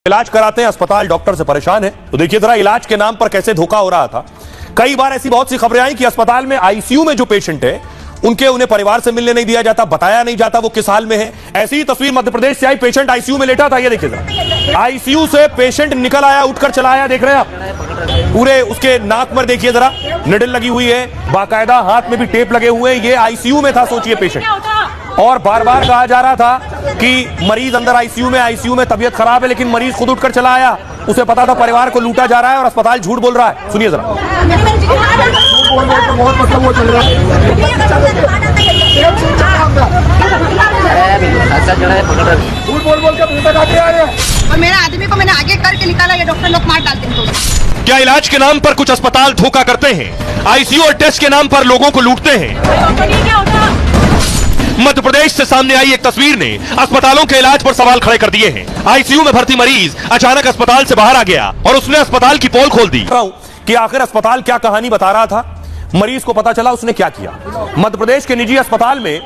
इलाज कराते हैं, अस्पताल डॉक्टर से परेशान है। तो देखिए जरा इलाज के नाम पर कैसे धोखा हो रहा था। कई बार ऐसी बहुत सी खबरें आई कि अस्पताल में आईसीयू में जो पेशेंट है उन्हें परिवार से मिलने नहीं दिया जाता, बताया नहीं जाता वो किस हाल में है। ऐसी ही तस्वीर मध्य प्रदेश से आई, पेशेंट आईसीयू में लेटा था। ये देखिए जरा, आईसीयू से पेशेंट निकल आया, उठकर चला आया, देख रहे हैं आप। पूरे उसके नाक में देखिए जरा निडल लगी हुई है, बाकायदा हाथ में भी टेप लगे हुए हैं। ये आईसीयू में था, सोचिए पेशेंट। और बार बार कहा जा रहा था कि मरीज अंदर आईसीयू में तबीयत खराब है, लेकिन मरीज खुद उठकर चला आया। उसे पता था परिवार को लूटा जा रहा है और अस्पताल झूठ बोल रहा है। सुनिए जरा। और मेरा आदमी को मैंने आगे करके निकाला, ये डॉक्टर लोग मार डालते हैं। क्या इलाज के नाम पर कुछ अस्पताल धोखा करते हैं? आईसीयू और टेस्ट के नाम पर लोगों को लूटते हैं। मध्य प्रदेश से सामने आई एक तस्वीर ने अस्पतालों के इलाज पर सवाल खड़े कर दिए हैं। आईसीयू में भर्ती मरीज अचानक अस्पताल से बाहर आ गया और उसने अस्पताल की पोल खोल दी कि आखिर अस्पताल क्या कहानी बता रहा था। मरीज को पता चला उसने क्या किया। मध्य प्रदेश के निजी अस्पताल में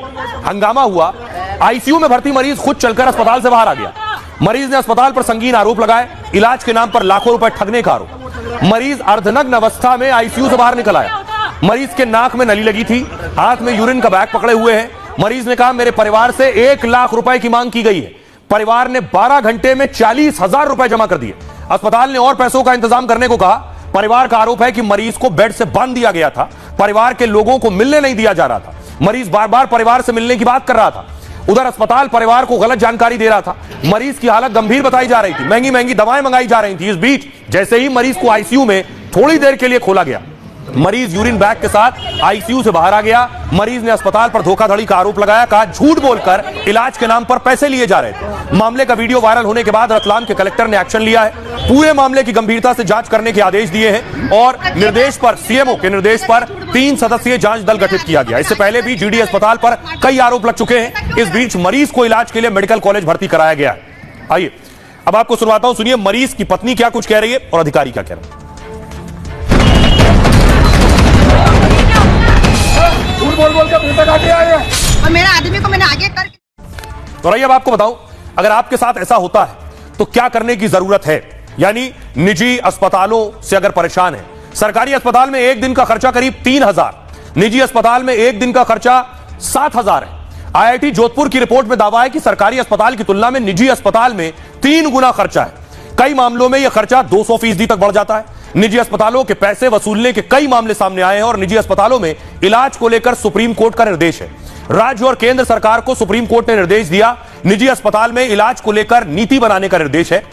हंगामा हुआ। आईसीयू में भर्ती मरीज खुद चलकर अस्पताल से बाहर आ गया। मरीज ने अस्पताल पर संगीन आरोप लगाए, इलाज के नाम पर लाखों रुपए ठगने का आरोप। मरीज अर्धनग्न अवस्था में आईसीयू से बाहर निकल आया। मरीज के नाक में नली लगी थी, हाथ में यूरिन का बैग पकड़े हुए हैं। मरीज ने कहा मेरे परिवार से 1 लाख रुपए की मांग की गई है। परिवार ने 12 घंटे में 40,000 रुपए जमा कर दिए। अस्पताल ने और पैसों का इंतजाम करने को कहा। परिवार का आरोप है कि मरीज को बेड से बांध दिया गया था, परिवार के लोगों को मिलने नहीं दिया जा रहा था। मरीज बार बार परिवार से मिलने की बात कर रहा था। उधर अस्पताल परिवार को गलत जानकारी दे रहा था। मरीज की हालत गंभीर बताई जा रही थी, महंगी महंगी दवाएं मंगाई जा रही थी। इस बीच जैसे ही मरीज को आईसीयू में थोड़ी देर के लिए खोला गया, मरीज यूरिन बैग के साथ आईसीयू से बाहर आ गया। मरीज ने अस्पताल पर धोखाधड़ी का आरोप लगाया, कहा झूठ बोलकर इलाज के नाम पर पैसे लिए जा रहे थे। मामले का वीडियो वायरल होने के बाद रतलाम के कलेक्टर ने एक्शन लिया है। पूरे मामले की गंभीरता से जांच करने के आदेश दिए हैं और निर्देश पर, सीएमओ के निर्देश पर 3 सदस्यीय जांच दल गठित किया गया। इससे पहले भी जीडी अस्पताल पर कई आरोप लग चुके हैं। इस बीच मरीज को इलाज के लिए मेडिकल कॉलेज भर्ती कराया गया है। आइए अब आपको सुनवाता हूं, सुनिए मरीज की पत्नी क्या कुछ कह रही है और अधिकारी क्या कह रहे हैं। बोल के पैसा काटे आए और मेरा आदमी को मैंने आगे करके। तो अब आपको बताऊं, अगर आपके साथ ऐसा होता है तो क्या करने की जरूरत है। यानी निजी अस्पतालों से अगर परेशान है, सरकारी अस्पताल में एक दिन का खर्चा करीब 3,000, निजी अस्पताल में एक दिन का खर्चा 7,000 है। आईआईटी जोधपुर की रिपोर्ट में दावा है कि सरकारी अस्पताल की तुलना में निजी अस्पताल में 3 गुना खर्चा है। कई मामलों में यह खर्चा 200% तक बढ़ जाता है। निजी अस्पतालों के पैसे वसूलने के कई मामले सामने आए हैं और निजी अस्पतालों में इलाज को लेकर सुप्रीम कोर्ट का निर्देश है। राज्य और केंद्र सरकार को सुप्रीम कोर्ट ने निर्देश दिया, निजी अस्पताल में इलाज को लेकर नीति बनाने का निर्देश है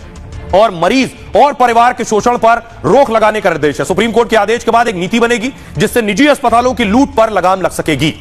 और मरीज और परिवार के शोषण पर रोक लगाने का निर्देश है। सुप्रीम कोर्ट के आदेश के बाद एक नीति बनेगी जिससे निजी अस्पतालों की लूट पर लगाम लग सकेगी।